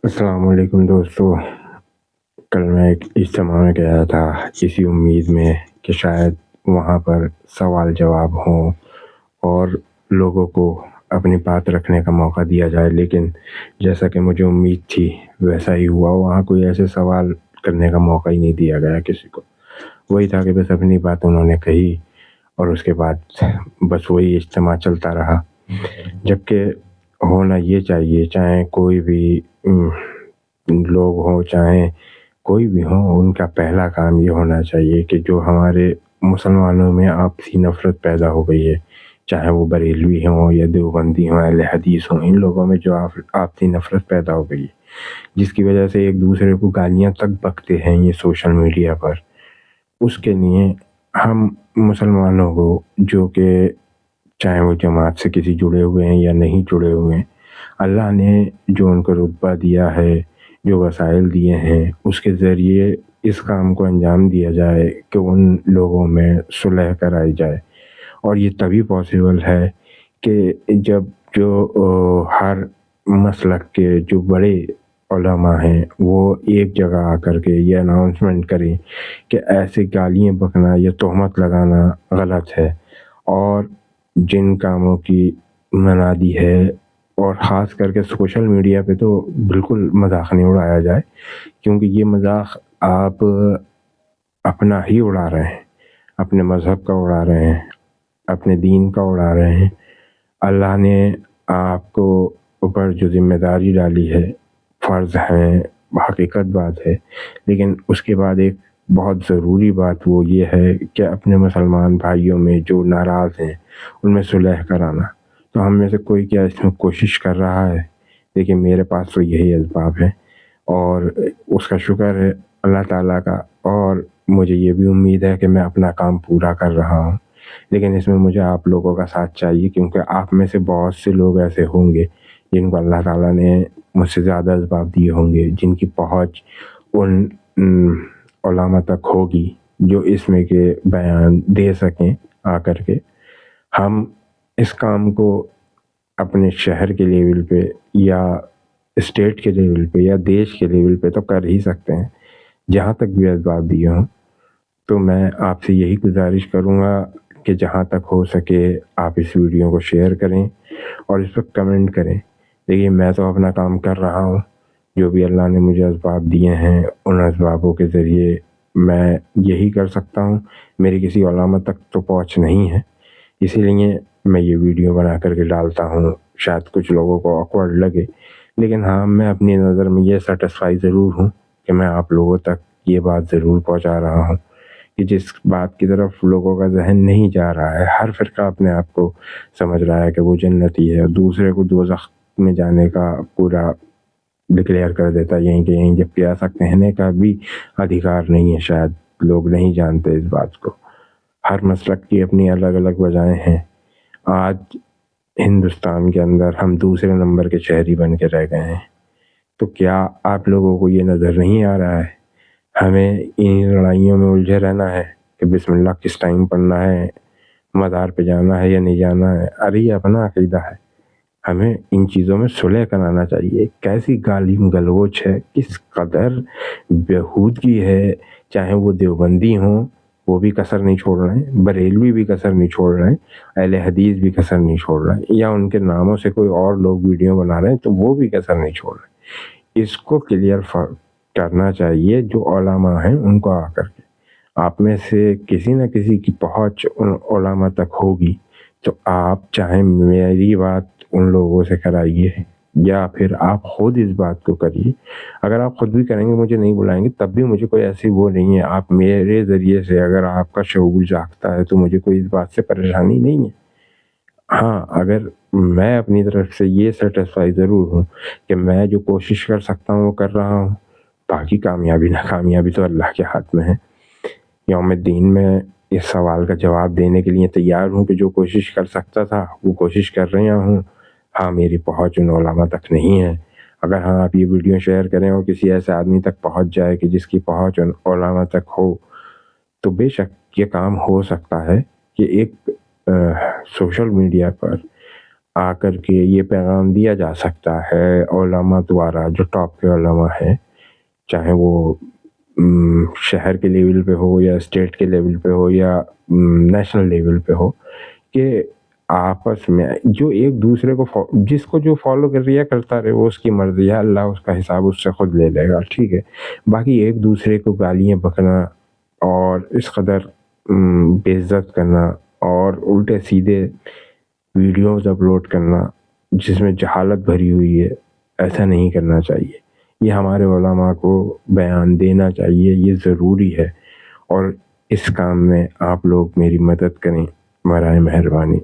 السلام علیکم دوستو. کل میں ایک اجتماع میں گیا تھا اسی امید میں کہ شاید وہاں پر سوال جواب ہوں اور لوگوں کو اپنی بات رکھنے کا موقع دیا جائے، لیکن جیسا کہ مجھے امید تھی ویسا ہی ہوا. وہاں کوئی ایسے سوال کرنے کا موقع ہی نہیں دیا گیا کسی کو. وہی تھا کہ بس اپنی بات انہوں نے کہی اور اس کے بعد بس وہی اجتماع چلتا رہا. جبکہ ہونا یہ چاہیے، چاہے کوئی بھی لوگ ہوں، چاہے کوئی بھی ہوں، ان کا پہلا کام یہ ہونا چاہیے کہ جو ہمارے مسلمانوں میں آپسی نفرت پیدا ہو گئی ہے، چاہے وہ بریلوی ہوں یا دیوبندی ہوں، اہل حدیث ہوں، ان لوگوں میں جو آپسی نفرت پیدا ہو گئی ہے، جس کی وجہ سے ایک دوسرے کو گالیاں تک بکتے ہیں یہ سوشل میڈیا پر، اس کے لیے ہم مسلمانوں کو، جو کہ چاہے وہ جماعت سے کسی جڑے ہوئے ہیں یا نہیں جڑے ہوئے ہیں، اللہ نے جو ان کو رتبہ دیا ہے، جو وسائل دیے ہیں، اس کے ذریعے اس کام کو انجام دیا جائے کہ ان لوگوں میں صلح کرائی جائے. اور یہ تبھی پاسبل ہے کہ جب جو ہر مسلک کے جو بڑے علماء ہیں وہ ایک جگہ آ کر کے یہ اناؤنسمنٹ کریں کہ ایسے گالیاں بکنا یا تہمت لگانا غلط ہے، اور جن کاموں کی منادی ہے، اور خاص کر کے سوشل میڈیا پہ تو بالکل مذاق نہیں اڑایا جائے، کیونکہ یہ مذاق آپ اپنا ہی اڑا رہے ہیں، اپنے مذہب کا اڑا رہے ہیں، اپنے دین کا اڑا رہے ہیں. اللہ نے آپ کو اوپر جو ذمہ داری ڈالی ہے، فرض ہیں، حقیقت بات ہے، لیکن اس کے بعد ایک بہت ضروری بات وہ یہ ہے کہ اپنے مسلمان بھائیوں میں جو ناراض ہیں ان میں صلح کرانا. تو ہم میں سے کوئی کیا اس میں کوشش کر رہا ہے؟ دیکھیں میرے پاس تو یہی اسباب ہیں، اور اس کا شکر ہے اللہ تعالیٰ کا، اور مجھے یہ بھی امید ہے کہ میں اپنا کام پورا کر رہا ہوں. لیکن اس میں مجھے آپ لوگوں کا ساتھ چاہیے، کیونکہ آپ میں سے بہت سے لوگ ایسے ہوں گے جن کو اللہ تعالیٰ نے مجھ سے زیادہ اسباب دیے ہوں گے، جن کی پہنچ ان علماء تک ہوگی جو اس میں کے بیان دے سکیں آ کر کے. ہم اس کام کو اپنے شہر کے لیول پہ یا اسٹیٹ کے لیول پہ یا دیش کے لیول پہ تو کر ہی سکتے ہیں، جہاں تک بھی اسباب دیے ہوں. تو میں آپ سے یہی گزارش کروں گا کہ جہاں تک ہو سکے آپ اس ویڈیو کو شیئر کریں اور اس پر کمنٹ کریں. دیکھیے میں تو اپنا کام کر رہا ہوں، جو بھی اللہ نے مجھے اسباب دیے ہیں ان اسبابوں کے ذریعے میں یہی کر سکتا ہوں. میری کسی علامہ تک تو پہنچ نہیں ہے، اسی لیے میں یہ ویڈیو بنا کر کے ڈالتا ہوں. شاید کچھ لوگوں کو آکورڈ لگے، لیکن ہاں میں اپنی نظر میں یہ سیٹسفائی ضرور ہوں کہ میں آپ لوگوں تک یہ بات ضرور پہنچا رہا ہوں کہ جس بات کی طرف لوگوں کا ذہن نہیں جا رہا ہے. ہر فرقہ اپنے آپ کو سمجھ رہا ہے کہ وہ جنتی ہے، دوسرے کو دوزخ میں جانے کا پورا ڈکلیئر کر دیتا ہے یہیں کہ یہیں، جبکہ ایسا کہنے کا بھی ادھیکار نہیں ہے. شاید لوگ نہیں جانتے اس بات کو. ہر مسلک کی اپنی الگ الگ وجہیں ہیں. آج ہندوستان کے اندر ہم دوسرے نمبر کے شہری بن کے رہ گئے ہیں. تو کیا آپ لوگوں کو یہ نظر نہیں آ رہا ہے ہمیں ان لڑائیوں میں الجھے رہنا ہے کہ بسم اللہ کس ٹائم پڑھنا ہے، مزار پہ جانا ہے یا نہیں جانا ہے؟ ارے یہ اپنا عقیدہ ہے، ہمیں ان چیزوں میں صلح کرانا چاہیے. کیسی گالی گلوچ ہے، کس قدر بےہودگی ہے. چاہے وہ دیوبندی ہوں وہ بھی کسر نہیں چھوڑ رہے ہیں، بریلوی بھی کسر نہیں چھوڑ رہے ہیں، اہل حدیث بھی کسر نہیں چھوڑ رہے ہیں، یا ان کے ناموں سے کوئی اور لوگ ویڈیو بنا رہے ہیں تو وہ بھی کسر نہیں چھوڑ رہے ہیں. اس کو کلیئر کرنا چاہیے جو علماء ہیں ان کو آ کر کے. آپ میں سے کسی نہ کسی کی پہنچ ان علماء تک ہوگی، تو آپ چاہے میری بات ان لوگوں سے کرائیے یا پھر آپ خود اس بات کو کریے. اگر آپ خود بھی کریں گے، مجھے نہیں بلائیں گے، تب بھی مجھے کوئی ایسی وہ نہیں ہے. آپ میرے ذریعے سے اگر آپ کا شعور جاگتا ہے تو مجھے کوئی اس بات سے پریشانی نہیں ہے. ہاں اگر میں اپنی طرف سے یہ سیٹسفائی ضرور ہوں کہ میں جو کوشش کر سکتا ہوں وہ کر رہا ہوں. باقی کامیابی ناکامیابی تو اللہ کے ہاتھ میں ہے. یوم الدین میں اس سوال کا جواب دینے کے لیے تیار ہوں کہ جو کوشش کر سکتا تھا وہ کوشش کر رہا ہوں. ہاں میری پہنچ ان علماء تک نہیں ہے. اگر ہاں آپ یہ ویڈیو شیئر کریں اور کسی ایسے آدمی تک پہنچ جائے کہ جس کی پہنچ ان علماء تک ہو، تو بے شک یہ کام ہو سکتا ہے کہ ایک سوشل میڈیا پر آ کر کے یہ پیغام دیا جا سکتا ہے علماء دوارا، جو ٹاپ کے علماء ہیں، چاہے وہ شہر کے لیول پہ ہو یا اسٹیٹ کے لیول پہ ہو یا نیشنل لیول پہ ہو، کہ آپس میں جو ایک دوسرے کو جس کو جو فالو کر رہی ہے کرتا رہے، وہ اس کی مرضی ہے، اللہ اس کا حساب اس سے خود لے لے گا، ٹھیک ہے. باقی ایک دوسرے کو گالیاں بکنا اور اس قدر بے عزت کرنا اور الٹے سیدھے ویڈیوز اپلوڈ کرنا جس میں جہالت بھری ہوئی ہے، ایسا نہیں کرنا چاہیے. یہ ہمارے علماء کو بیان دینا چاہیے، یہ ضروری ہے. اور اس کام میں آپ لوگ میری مدد کریں برائے مہربانی،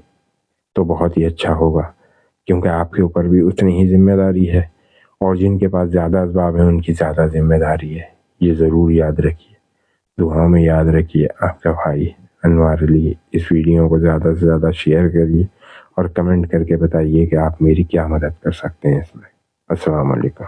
تو بہت ہی اچھا ہوگا، کیونکہ آپ کے اوپر بھی اتنی ہی ذمہ داری ہے، اور جن کے پاس زیادہ اسباب ہیں ان کی زیادہ ذمہ داری ہے. یہ ضرور یاد رکھیے، دعا میں یاد رکھیے. آپ کا بھائی انوار علی. اس ویڈیو کو زیادہ سے زیادہ شیئر کریے اور کمنٹ کر کے بتائیے کہ آپ میری کیا مدد کر سکتے ہیں اس میں. السلام علیکم.